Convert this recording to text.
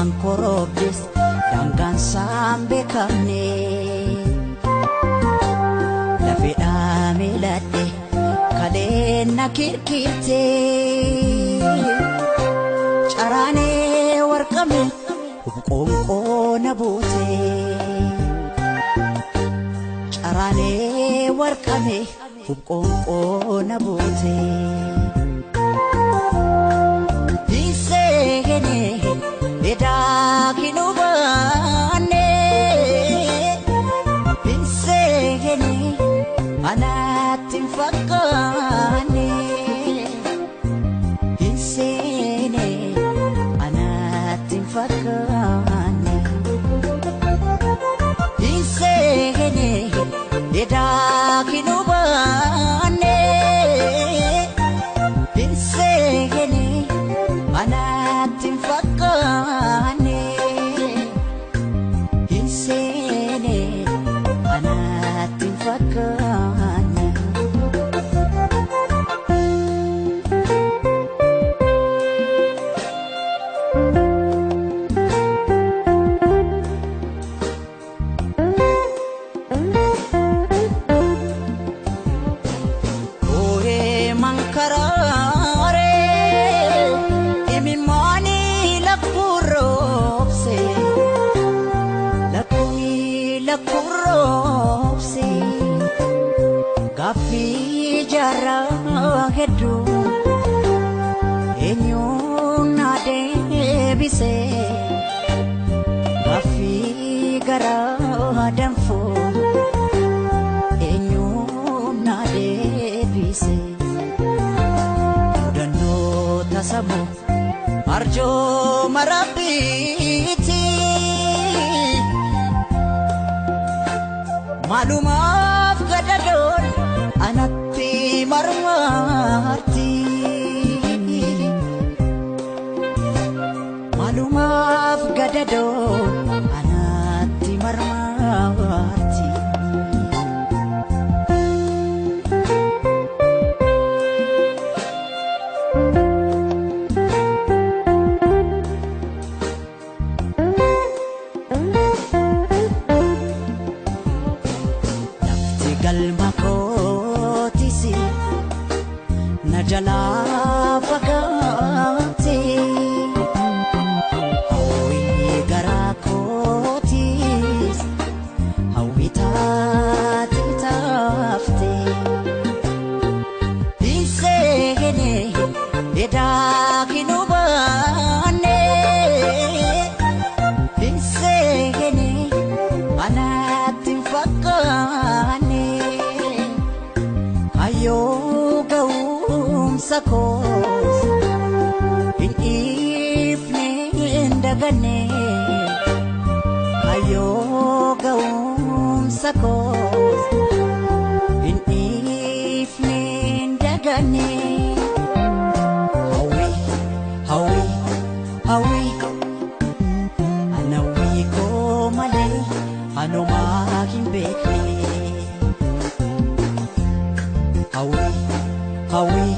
Ilmaan koroobdes daangaan saambe kamne lafedhaa miiladhe kaleena kirkirte caraanee warqame hubqoonqoo na buute caraanee warqame hubqoonqoo na buute Eda kinubane insegene anatin fakane insene anatin fakane insegene eda kinubane insegene anatin fakane insene anatin fakane oe mankarare imimani lakurose lakurose gafi jara hedu enyuna debise gafi gara danfo enyuna debise dano tasamo arjo marabiti malumaf gadadon anatti marmarti malumaf gadadon anatti marmarti galma kotisi najala pagati hawi gara kotis hawi tati tafte insegene eda kinubane insegene anatin fakane ayo gaum sakos in evening dagane ayo gaum sakos in evening dagane hawi anawi ko male ano mahimbekne Hawi